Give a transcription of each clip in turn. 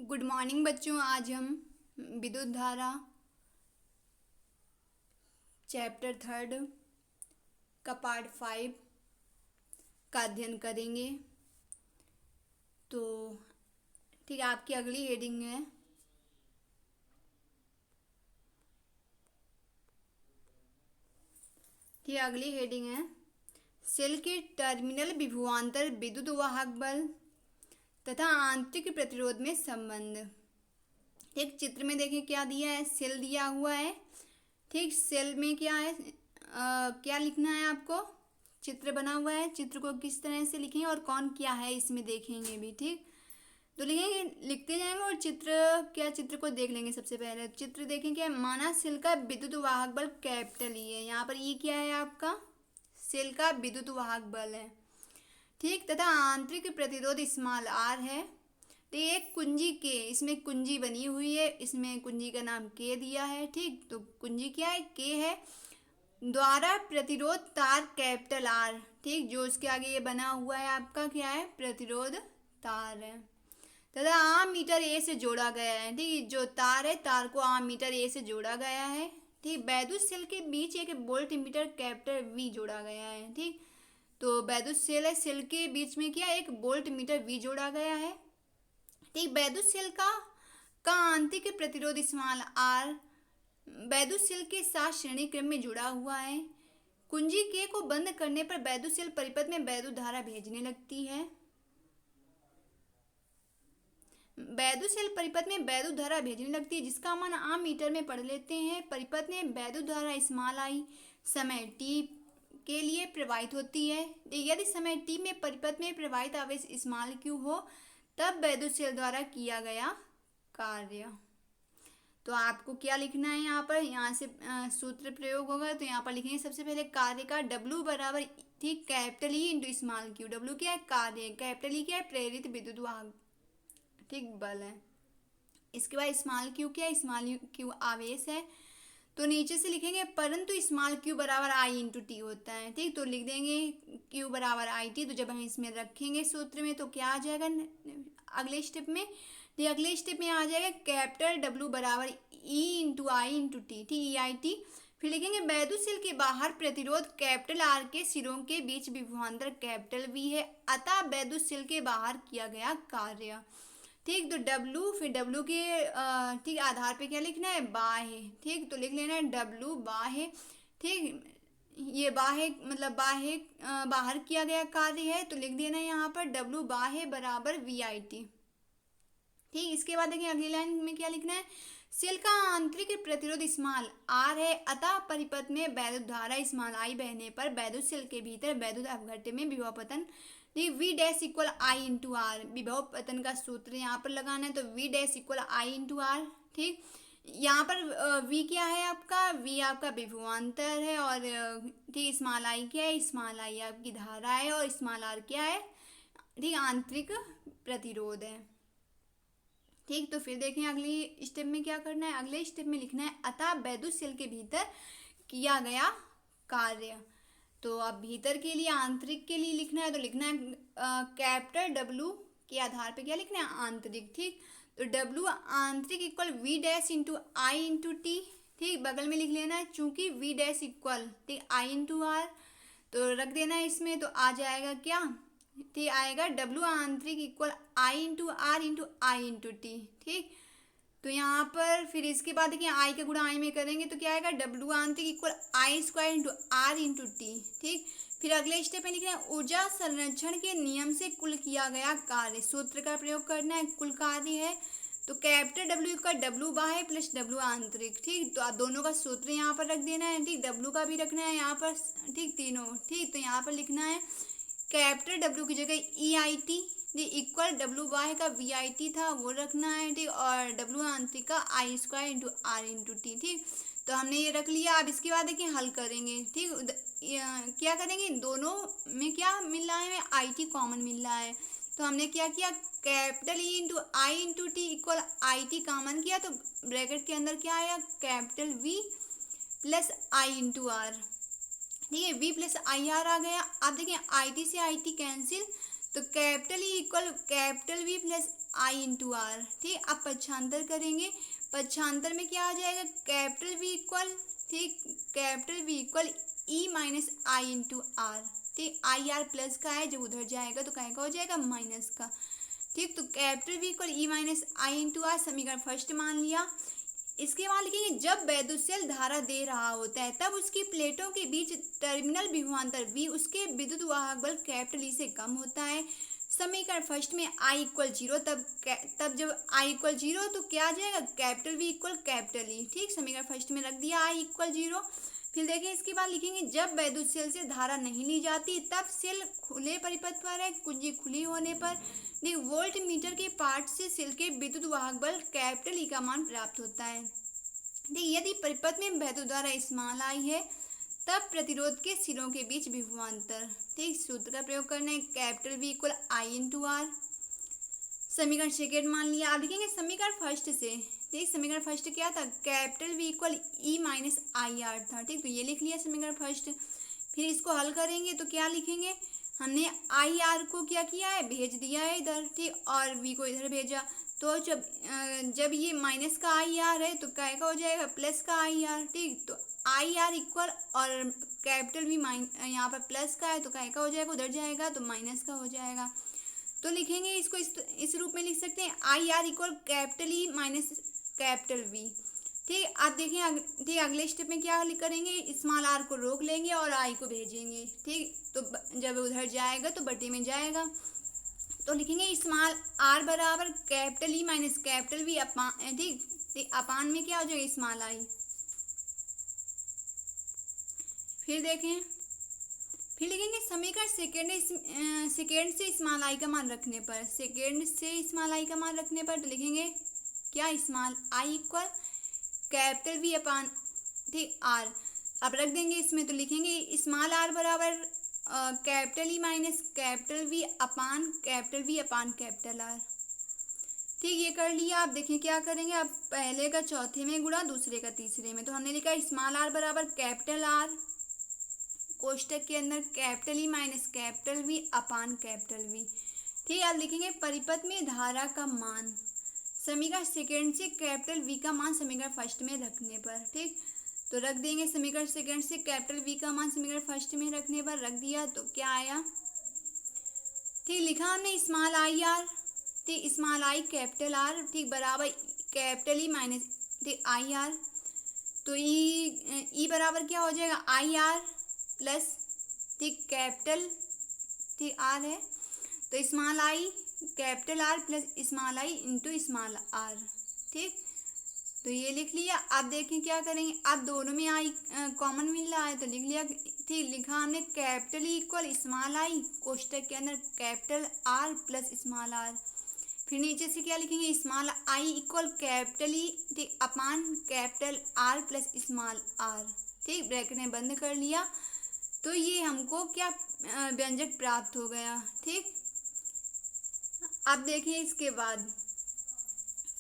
Good morning बच्चों। आज हम विद्युत धारा चैप्टर 3 का पार्ट 5 का अध्ययन करेंगे। तो ठीक है, आपकी अगली हेडिंग है सेल के टर्मिनल विभवांतर विद्युत वाहक बल तथा आंतरिक प्रतिरोध में संबंध। ठीक, चित्र में देखें क्या दिया है, सेल दिया हुआ है। ठीक, सेल में क्या है, क्या लिखना है आपको, चित्र बना हुआ है, चित्र को किस तरह से लिखेंगे और कौन क्या है इसमें देखेंगे भी। ठीक, तो लिखेंगे, लिखते जाएंगे और चित्र को देख लेंगे। सबसे पहले चित्र देखें क्या, माना सेल का विद्युत वाहक बल कैपिटल ई है। यहाँ पर ई क्या है, आपका सेल का विद्युत वाहक बल है। ठीक, तथा आंतरिक प्रतिरोध स्मॉल आर है। तो एक कुंजी के, इसमें कुंजी बनी हुई है, इसमें कुंजी का नाम के दिया है। ठीक, तो कुंजी क्या है, के है, द्वारा प्रतिरोध तार कैपिटल आर। ठीक, जो इसके आगे ये बना हुआ है आपका क्या है, प्रतिरोध तार है, तथा आम मीटर ए से जोड़ा गया है। ठीक, जो तार है, तार को आम मीटर ए से जोड़ा गया है। ठीक, वैद्युत सेल के बीच एक वोल्ट मीटर कैपिटल वी जोड़ा गया है। ठीक, तो वैद्युत सेल है, सेल के बीच में क्या, एक वोल्ट मीटर वी जोड़ा गया है। ठीक, वैद्युत सेल का आंतरिक प्रतिरोध स्मॉल आर वैद्युत सेल के साथ श्रेणी क्रम में जुड़ा हुआ है। कुंजी के को बंद करने पर वैद्युत सेल परिपथ में वैद्युत धारा भेजने लगती है। वैद्युत सेल परिपथ में वैद्युत धारा भेजने लगती है, जिसका मान आम मीटर में पढ़ लेते हैं। परिपथ में वैद्युत धारा स्मॉल आई समय टी के लिए प्रवाहित होती है। यदि समय टी में परिपथ में प्रवाहित आवेश स्मॉल क्यू हो, तब वैद्युत सेल द्वारा किया गया कार्य। तो आपको क्या लिखना है, यहाँ से सूत्र प्रयोग होगा। तो यहाँ पर लिखेंगे सबसे पहले कार्य का W बराबर, ठीक, capital E into small Q. W क्या है, कार्य, कैपिटल ई क्या है, प्रेरित विद्युत वाहक, ठीक, बल है। इसके बाद स्मॉल क्यू क्या है, स्मॉल क्यू आवेश है। तो नीचे से लिखेंगे परंतु स्मॉल क्यू बराबर आई इंटू टी होता है। ठीक, तो लिख देंगे क्यू बराबर आई टी। तो जब हम इसमें रखेंगे सूत्र में तो क्या आ जाएगा अगले स्टेप में, तो अगले स्टेप में आ जाएगा कैपिटल डब्ल्यू बराबर E into I into T. ठीक, ई आई टी। फिर लिखेंगे वैद्युत सेल के बाहर प्रतिरोध कैपिटल आर के सिरों के बीच विभवांतर कैपिटल वी है, अतः वैद्युत सेल के बाहर किया गया कार्य। ठीक, तो W, फिर W के ठीक आधार पे क्या लिखना है, बाह्य। ठीक, तो लिख लेना है W बाह्य। ठीक, ये बाह्य मतलब बाहर किया गया कार्य है, तो लिख देना है यहाँ पर W बाह्य बराबर VIT। ठीक, इसके बाद देखिए अगली लाइन में क्या लिखना है, सेल का आंतरिक प्रतिरोध स्मॉल आर है, अतः परिपथ में वैद्युत धारा स्मॉल आई बहने पर वैद्युत सेल के भीतर वैद्युत अपघट्य में विभव पतन V dash equal I into R. विभव पतन का सूत्र यहाँ पर लगाना है, तो V dash equal I into R. ठीक, यहाँ पर V क्या है आपका, V आपका विभवांतर है, और ठीक स्मॉल आई क्या है, स्मॉल आई आपकी धारा है, और स्मॉल आर क्या है, ठीक, आंतरिक प्रतिरोध है। ठीक, तो फिर देखें अगली स्टेप में क्या करना है, अगले स्टेप में लिखना है अतः वैद्युत सेल के भीतर किया गया कार्य। तो अब भीतर के लिए, आंतरिक के लिए लिखना है, तो लिखना है कैपिटल W के आधार पे क्या लिखना है, आंतरिक। ठीक, तो W आंतरिक equal V dash into I into T. ठीक, बगल में लिख लेना है, चूंकि V डैश इक्वल, ठीक, आई इंटू आर, तो रख देना है इसमें, तो आ जाएगा क्या, ठीक, आएगा W आंतरिक equal I into R into I into T. ठीक, तो यहाँ पर फिर इसके बाद देखिए आई का गुणा आई में करेंगे तो क्या आएगा, W आंतरिक equal I square into R into T. ठीक, फिर अगले स्टेप में लिखना है ऊर्जा संरक्षण के नियम से कुल किया गया कार्य। सूत्र का प्रयोग करना है, कुल कार्य है, तो कैपिटल W का W बाह्य प्लस W आंतरिक। ठीक, तो आप दोनों का सूत्र यहाँ पर रख देना है। ठीक, W का भी रखना है यहाँ पर, ठीक, तीनों। ठीक, तो यहाँ पर लिखना है कैपिटल W की जगह EIT, इक्वल W बाह्य का VIT था वो रखना है। ठीक, और W आंतरिक का I square into R into T. ठीक, तो हमने ये रख लिया। अब इसके बाद देखिए हल करेंगे। ठीक, क्या करेंगे, दोनों में क्या मिल रहा है, IT कॉमन मिल रहा है, तो हमने क्या किया, capital E into I into T equal IT common किया, तो ब्रैकेट के अंदर क्या आया, capital V plus I into R. ठीक है, V प्लस आई आर आ गया। अब देखिए IT से IT कैंसिल, तो capital E equal capital V plus I into R. ठीक, अब पक्षांतर करेंगे। पक्षांतर में क्या आ जाएगा, कैपिटल वी इक्वल, ठीक, capital V equal E minus I into R. ठीक, आई आर प्लस का है, जब उधर जाएगा तो काय का हो जाएगा, माइनस का। ठीक, तो capital V equal E minus I into R समीकरण फर्स्ट मान लिया। इसके बाद लिखेंगे जब वैद्युत सेल धारा दे रहा होता है तब उसकी प्लेटों के बीच टर्मिनल विभवांतर V उसके विद्युत वाहक बल कैपिटल ई से कम होता है। समीकरण फर्स्ट में I इक्वल 0, तब जब I इक्वल 0 तो क्या आ जाएगा, capital V equal capital E. ठीक, समीकरण फर्स्ट में रख दिया I इक्वल 0। फिर देखें इसके बाद लिखेंगे जब वैद्युत सेल से धारा नहीं ली जाती तब सेल खुले परिपथ पर है, कुंजी खुली होने पर वोल्ट मीटर के पार्ट से सेल के विद्युत वाहक बल कैपिटल ई का मान प्राप्त होता है। ठीक, यदि परिपथ में वैद्युत धारा स्मॉल आई है तब प्रतिरोध के सिरों के बीच विभवांतर। ठीक, सूत्र का प्रयोग करना है, capital V equal I into R. समीकरण सेकेंड मान लिया। अब लिखेंगे समीकरण फर्स्ट से। ठीक, समीकरण फर्स्ट क्या था, capital V equal E minus I R था। ठीक, तो ये लिख लिया समीकरण फर्स्ट। फिर इसको हल करेंगे तो क्या लिखेंगे, हमने आई आर को क्या किया है, भेज दिया है इधर। ठीक, और वी को इधर भेजा, तो जब ये माइनस का आई आर है तो क्या का हो जाएगा, प्लस का आई आर। ठीक, तो आई आर इक्वल और कैपिटल वी यहाँ पर प्लस का है तो क्या का हो जाएगा, उधर जाएगा तो माइनस का हो जाएगा। तो लिखेंगे इसको इस रूप में लिख सकते हैं, I R equal capital E minus capital V. ठीक, आप देखें ठीक, अगले स्टेप में क्या करेंगे, स्मॉल आर को रोक लेंगे और आई को भेजेंगे। ठीक, तो जब उधर जाएगा तो बटे में जाएगा, तो लिखेंगे स्मॉल आर बराबर capital E minus capital V upon. ठीक, अपान में क्या हो जाएगा, स्मॉल आई। फिर देखें, फिर लिखेंगे समीकरण सेकेंड से स्मॉल आई का मान रखने पर, सेकेंड से स्मॉल आई का मान रखने पर तो लिखेंगे क्या, small I equal capital V upon, ठीक, आर। अब रख देंगे इसमें तो लिखेंगे स्मॉल आर बराबर capital E minus capital V upon capital are. ठीक, ये कर लिया। आप देखें क्या करेंगे, अब पहले का चौथे में गुणा, दूसरे का तीसरे में। तो हमने लिखा स्मॉल आर बराबर कैपिटल आर, कोष्टक के अंदर capital E minus capital V upon capital V. ठीक, अब लिखेंगे परिपथ में धारा का मान, समीकरण सेकेंड से कैपिटल वी का मान समीकरण फर्स्ट में रखने पर। ठीक, तो रख देंगे समीकरण सेकेंड से कैपिटल वी का मान समीकरण फर्स्ट में रखने पर रख दिया तो क्या आया। ठीक, लिखा हमने स्मॉल आई आर, ठीक, स्मॉल आई कैपिटल आर, ठीक, बराबर कैपिटल ई माइनस, ठीक, आई आर। तो ई बराबर क्या हो जाएगा, आई आर प्लस, ठीक, कैपिटल, ठीक, आर है तो small I capital R plus small I into small R. ठीक, तो ये लिख लिया। अब देखें क्या करेंगे, अब दोनों में आई कॉमन मिल रहा है तो लिख लिया। ठीक, लिखा हमने capital E equal small I, कोष्टक के अंदर capital R plus small R. फिर नीचे से क्या लिखेंगे, small I equal capital E, ठीक, upon capital R plus small R. ठीक, ब्रैकेट में बंद कर लिया तो ये हमको क्या व्यंजक प्राप्त हो गया। ठीक, अब देखें इसके बाद,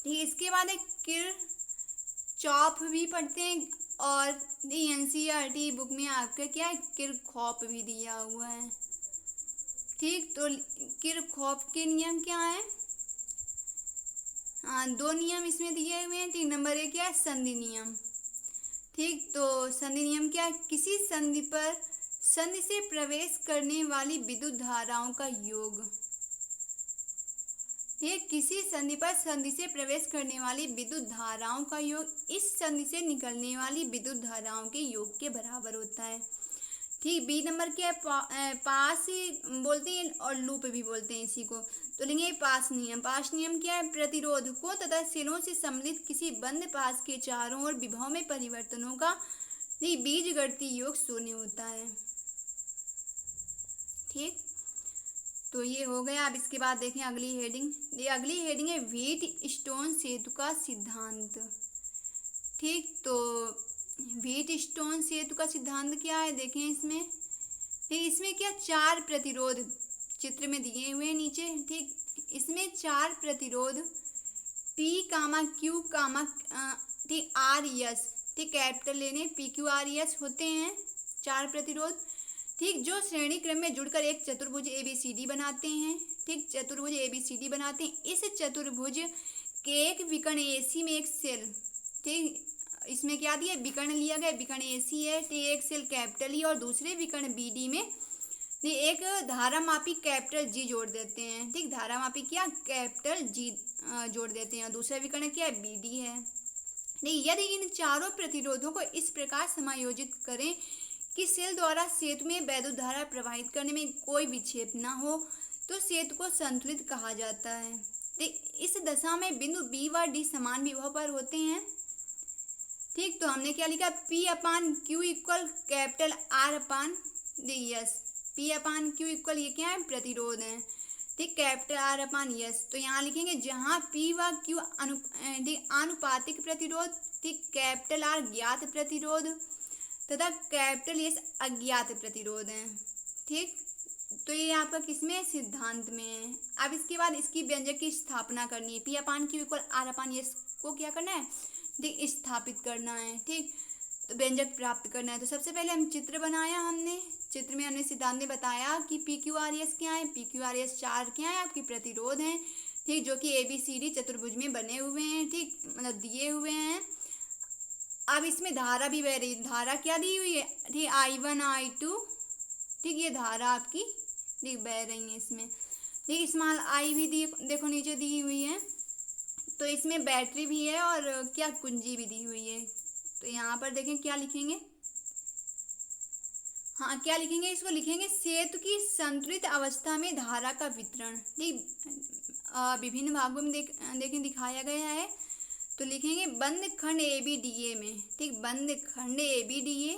ठीक, इसके बाद एक किरचॉफ भी पढ़ते हैं और एनसीईआरटी बुक में आपका क्या है, किरचॉफ भी दिया हुआ है। ठीक, तो किरचॉफ के नियम क्या है, हाँ, दो नियम इसमें दिए हुए हैं। ठीक, नंबर एक क्या है, संधि नियम। ठीक, तो संधि नियम क्या है, किसी संधि पर संधि से प्रवेश करने वाली विद्युत धाराओं का योग। ठीक, किसी संधि पर संधि से प्रवेश करने वाली विद्युत धाराओं का योग इस संधि से निकलने वाली विद्युत धाराओं के योग के बराबर होता है। ठीक, बी नंबर क्या है, पास ही बोलते हैं और लूप भी बोलते हैं इसी को। तो लेंगे पास नियम। पास नियम क्या है, प्रतिरोधकों तथा सेलों से सम्मिलित किसी बंद पास के चारों ओर विभव में परिवर्तनों का बीजगणितीय योग शून्य होता है। ठीक, तो ये हो गया। अब इसके बाद देखें अगली हेडिंग, ये अगली हेडिंग है व्हीट स्टोन सेतु का सिद्धांत। ठीक, तो व्हीट स्टोन सेतु का सिद्धांत क्या है, देखें इसमें। ठीक, इसमें क्या, चार प्रतिरोध चित्र में दिए हुए हैं नीचे। ठीक, इसमें चार प्रतिरोध P, Q, ठीक, R, S, ठीक, कैपिटल लेने P, Q, R, S होते हैं चार प्रतिरोध। ठीक, जो श्रेणी क्रम में जुड़कर एक चतुर्भुज ABCD बनाते हैं। ठीक, चतुर्भुज ABCD बनाते हैं। इस चतुर्भुज के एक विकर्ण AC में एक सेल, ठीक, इसमें क्या दिया, विकर्ण लिया गया, विकर्ण AC है, ठीक, एक सेल कैपिटल E और दूसरे विकर्ण BD में एक धारामापी कैपिटल G जोड़ देते हैं। ठीक, धारामापी क्या, कैपिटल G जोड़ देते हैं और दूसरा विकर्ण क्या है, BD है। नहीं, यदि इन चारों प्रतिरोधों को इस प्रकार समायोजित करें कि सेल द्वारा सेतु में वैद्युत धारा प्रवाहित करने में कोई विक्षेप न हो तो सेतु को संतुलित कहा जाता है। इस दशा में बिंदु B व D समान विभव पर होते हैं। ठीक, तो हमने क्या लिखा, P/Q equal capital R/S। P/Q equal ये क्या है, प्रतिरोध है। ठीक, कैपिटल R/S। तो यहाँ लिखेंगे जहाँ P व Q आनुपातिक प्रतिरोध, ठीक, कैपिटल R ज्ञात प्रतिरोध तथा कैपिटल S अज्ञात प्रतिरोध है। ठीक, तो ये आपका किसमें, सिद्धांत में है। अब इसके बाद इसकी व्यंजक की स्थापना करनी है। P/Q इक्वल R/S को क्या करना है, ठीक, स्थापित करना है। ठीक, तो व्यंजक प्राप्त करना है। तो सबसे पहले हम चित्र बनाया, हमने चित्र में हमने सिद्धांत में बताया कि PQRS क्या है। PQRS 4 क्या है, आपकी प्रतिरोध हैं। ठीक, जो कि ABCD चतुर्भुज में बने हुए हैं। ठीक, मतलब दिए हुए हैं। अब इसमें धारा भी बह रही, धारा क्या दी हुई है, ठीक, I1 I2, ठीक, ये धारा आपकी, ठीक, बह रही है इसमें। ठीक, स्मॉल I भी दी, देखो नीचे दी हुई है। तो इसमें बैटरी भी है और क्या, कुंजी भी दी हुई है। तो यहाँ पर देखें क्या लिखेंगे, हाँ क्या लिखेंगे, इसको लिखेंगे सेतु की संतुलित अवस्था में धारा का वितरण। ठीक, विभिन्न भागों में देखें दिखाया गया है। तो लिखेंगे बंद खंड ABDA में, ठीक, बंद खंड ABDA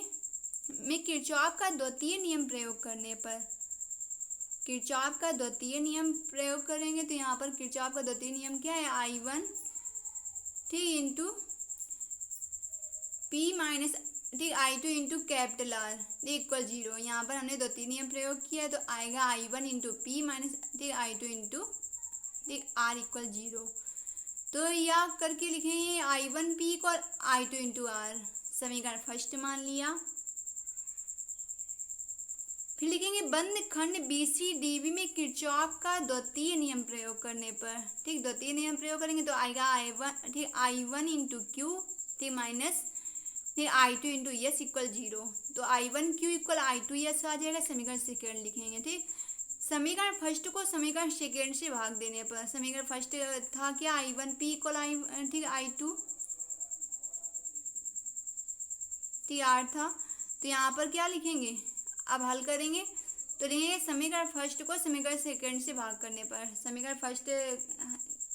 में किरचॉफ का द्वितीय नियम प्रयोग करने पर, किरचॉफ का द्वितीय नियम प्रयोग करेंगे तो यहाँ पर किरचॉफ का द्वितीय नियम क्या है, I1, ठीक, इंटू P माइनस, ठीक, I2 into capital R equal 0। यहाँ पर हमने द्वितीय नियम प्रयोग किया है तो आएगा I1 इंटू P माइनस, ठीक, I2 इंटू, ठीक, R इक्वल 0। तो या करके लिखेंगे I1P equal I2 into R, समीकरण फर्स्ट मान लिया। फिर लिखेंगे बंद खंड BCDB में किरचॉफ का द्वितीय नियम प्रयोग करने पर, ठीक, द्वितीय नियम प्रयोग करेंगे तो आएगा I1, ठीक, I1 इंटू Q, ठीक, माइनस, ठीक, I2 इंटू S इक्वल 0। तो I1Q इक्वल I2S आ जाएगा, समीकरण सेकेंड लिखेंगे। ठीक, समीकरण फर्स्ट को समीकरण सेकेंड से भाग देने पर, समीकरण फर्स्ट था क्या, I1P इक्वल ठीक, I2, ठीक, R था। तो यहाँ पर क्या लिखेंगे, अब हल करेंगे तो लिखेंगे समीकरण फर्स्ट को समीकरण सेकेंड से भाग करने पर, समीकरण फर्स्ट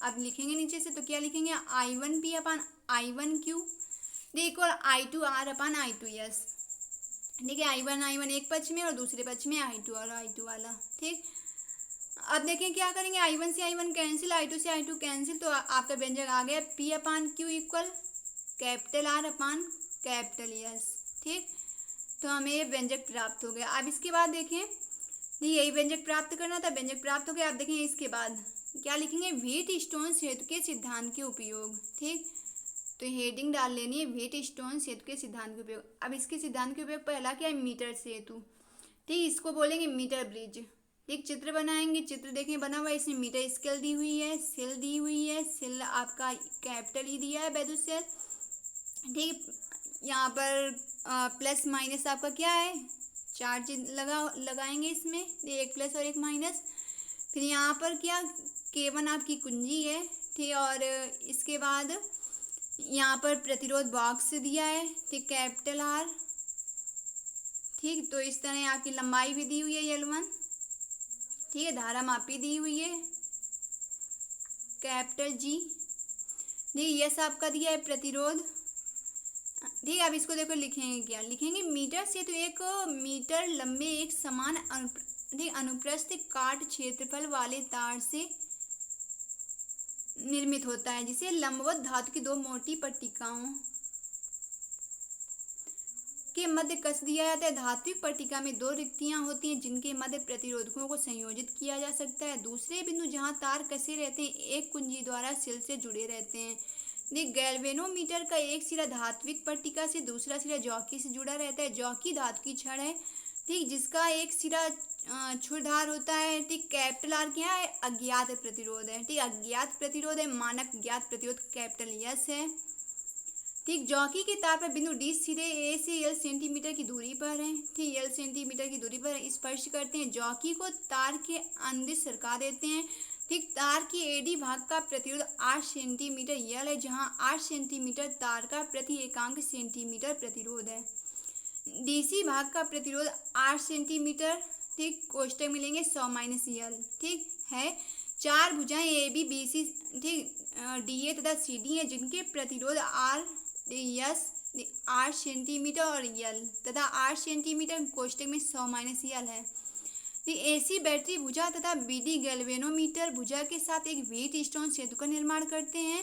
अब लिखेंगे नीचे से। तो क्या लिखेंगे, I1P अपन I1Q इक्वल I2R अपन I2S। ठीक है, I1 एक पक्ष में और दूसरे पक्ष में I2 और I2 वाला। ठीक, अब देखें क्या करेंगे, I1 से I1 कैंसिल, I2 से I2 कैंसिल, तो आपका व्यंजक आ गया P/Q इक्वल कैपिटल R अपन कैपिटल S। ठीक, तो हमें ये व्यंजक प्राप्त हो गया। अब इसके बाद देखें, यही व्यंजक प्राप्त करना था, व्यंजक प्राप्त हो गया। अब देखें इसके बाद क्या लिखेंगे, व्हीटस्टोन सेतु के सिद्धांत के उपयोग। ठीक, तो हेडिंग डाल लेनी है व्हीटस्टोन सेतु के सिद्धांत के उपयोग। अब इसके सिद्धांत के उपयोग पहला क्या है, मीटर सेतु। ठीक, इसको बोलेंगे मीटर ब्रिज। एक चित्र बनाएंगे, चित्र देखें बना हुआ है, इसमें मीटर स्केल दी हुई है, सेल दी हुई है, सेल आपका कैपिटल ही दिया है, वैद्युत सेल। ठीक, यहाँ पर प्लस माइनस आपका क्या है, चार्ज लगाएंगे इसमें, एक प्लस और एक माइनस। फिर यहाँ पर क्या, K1 आपकी कुंजी है। ठीक, और इसके बाद यहाँ पर प्रतिरोध बॉक्स दिया है, ठीक, कैपिटल R। ठीक, तो इस तरह आपकी लंबाई भी दी हुई है L1। ठीक है, धारा मापी दी हुई है कैपिटल G। ठीक, यस आपका दिया है प्रतिरोध। ठीक, अब इसको देखो लिखेंगे क्या, लिखेंगे मीटर सेतु एक मीटर लंबे एक समान अनुप्रस्थ काट क्षेत्रफल वाले तार से निर्मित होता है, जिसे लंबवत धातु की दो मोटी पट्टिकाओं के मध्य कस दिया जाता है। धात्विक पट्टिका में दो रिक्तियां होती हैं जिनके मध्य प्रतिरोधकों को संयोजित किया जा सकता है। दूसरे बिंदु जहां तार कसे रहते हैं एक कुंजी द्वारा सेल से जुड़े रहते हैं। गैल्वेनोमीटर का एक सिरा धात्विक पट्टिका से दूसरा सिरा जॉकी से जुड़ा रहता है। जॉकी धातु की छड़ है ठीक, जिसका एक सिरा क्षुरधार होता है। ठीक, कैपिटल आर क्या है, अज्ञात प्रतिरोध है। ठीक, अज्ञात प्रतिरोध है, मानक ज्ञात प्रतिरोध कैपिटल यस है। ठीक, जॉकी के तार पर बिंदु डी सिरे ए से एल सेंटीमीटर की दूरी पर है। ठीक, एल सेंटीमीटर की दूरी पर स्पर्श करते हैं। जॉकी को तार के अंदर सरका देते हैं। ठीक, तार की एडी भाग का प्रतिरोध 8 सेंटीमीटर यल है, जहां 8 सेंटीमीटर तार का प्रति एकांक सेंटीमीटर प्रतिरोध है। डीसी भाग का प्रतिरोध 8 सेंटीमीटर। ठीक, कोष्टक मिलेंगे 100 माइनस यल। ठीक है, 4 भुजाएं ए बी बी सी ठीक डी ए तथा सी डी है, जिनके प्रतिरोध आर यस 8 सेंटीमीटर और यल तथा 8 सेंटीमीटर कोष्टक में 100 माइनस यल है। एसी बैटरी भुजा तथा बीडी गैल्वेनोमीटर भुजा के साथ एक व्हीट स्टोन सेतु का निर्माण करते हैं।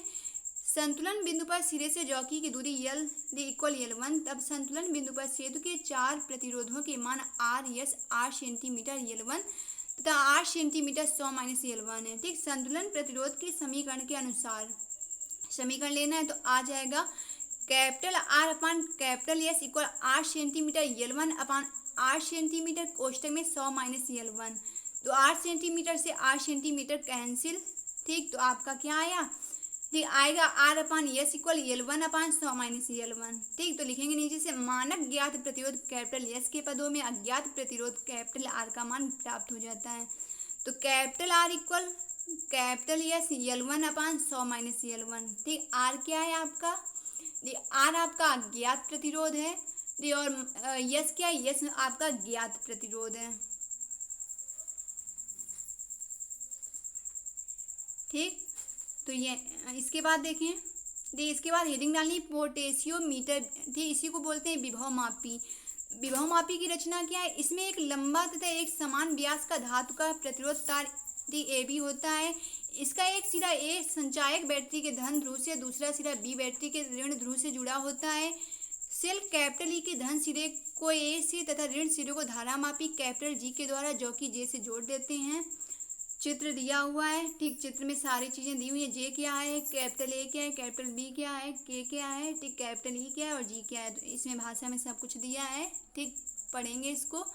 संतुलन बिंदु पर सिरे से जॉकी की दूरी यल इक्वल यल1। तब संतुलन बिंदु पर सेतु के 4 प्रतिरोधों के मान आर यस 8 सेंटीमीटर यल1 तथा 8 सेंटीमीटर 100 माइनस यल1 है। ठीक, संतुलन प्रतिरोध के समीकरण के अनुसार समीकरण लेना है तो आ जाएगा capital R upon capital S equal 8 centimetre यल1 अपान 8 सेंटीमीटर कोष्टक में 100 माइनस यल1। तो 8 सेंटीमीटर से 8 सेंटीमीटर कैंसिल। ठीक, तो आपका क्या आया, ठीक आएगा R upon S equal L one upon 100 minus L one. ठीक, तो लिखेंगे नीचे से मानक ज्ञात प्रतिरोध कैपिटल एस के पदों में अज्ञात प्रतिरोध कैपिटल आर का मान प्राप्त हो जाता है। तो capital R equal capital S L one upon 100 minus L one. ठीक, आर क्या है आपका, आर आपका अज्ञात प्रतिरोध है। और यस क्या है, यस आपका ज्ञात प्रतिरोध है। ठीक, तो ये इसके बाद देखें, इसके बाद हेडिंग डालनी पोटेशियोमीटर। ठीक, इसी को बोलते हैं विभव मापी। विभव मापी की रचना क्या है, इसमें एक लंबा तथा एक समान व्यास का धातु का प्रतिरोध तार ए बी होता है। इसका एक सिरा ए संचायक बैटरी के धन ध्रुव से, दूसरा सिरा बी बैटरी के ऋण ध्रुव से जुड़ा होता है। सेल कैपिटल ई के धन सिरे को ए से तथा ऋण सिरे को धारा मापी कैपिटल जी के द्वारा जो कि जे से जोड़ देते हैं। चित्र दिया हुआ है। ठीक, चित्र में सारी चीज़ें दी हुई है। जे क्या है, कैपिटल ए क्या है, कैपिटल बी क्या है, के क्या है, ठीक कैपिटल ई क्या है और जी क्या है। तो इसमें भाषा में सब कुछ दिया है। ठीक, पढ़ेंगे इसको।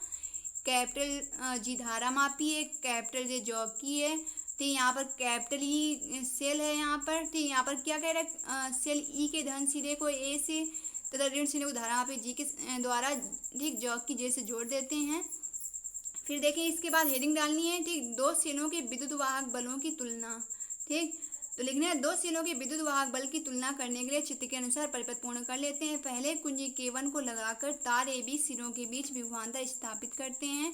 कैपिटल जी धारा मापी है, कैपिटल जे जॉकी है। ठीक, यहाँ पर कैपिटल ई सेल है। यहाँ पर ठीक, यहाँ पर क्या कह रहा है, सेल ई के धन सिरे को ए से तथा ऋण सिरे को धारा मापी जी के द्वारा ठीक जॉकी जे से जोड़ देते हैं। फिर देखें इसके बाद हेडिंग डालनी है। ठीक, दो सेलों के विद्युत वाहक बलों की तुलना। ठीक, तो लिखना है दो सेलों के विद्युत वाहक बल की तुलना करने के लिए चित्र के अनुसार परिपथ पूर्ण कर लेते हैं। पहले कुंजी K1 को लगाकर तार ए बी सिरों के बीच विभवांतर स्थापित करते हैं।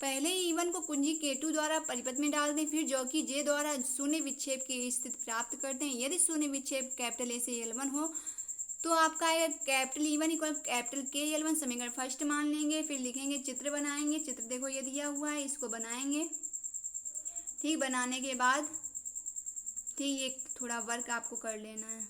पहले E1 को कुंजी K2 द्वारा परिपथ में डाल दें, फिर जो कि J द्वारा शून्य विक्षेप की स्थिति प्राप्त करते हैं। यदि शून्य विक्षेप कैपिटल ए से L1 हो तो आपका आएगा कैपिटल E1 इक्वल कैपिटल के L1। समीकरण फर्स्ट मान लेंगे, फिर लिखेंगे, चित्र बनाएंगे। चित्र देखो ये दिया हुआ है, इसको बनाएंगे। ठीक, बनाने के बाद ठीक ये थोड़ा वर्क आपको कर लेना है।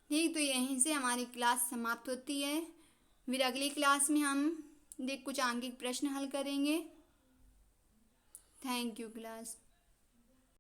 ठीक, तो यहीं से हमारी क्लास समाप्त होती है। फिर अगली क्लास में हम कुछ आंकिक प्रश्न हल करेंगे। Thank you class.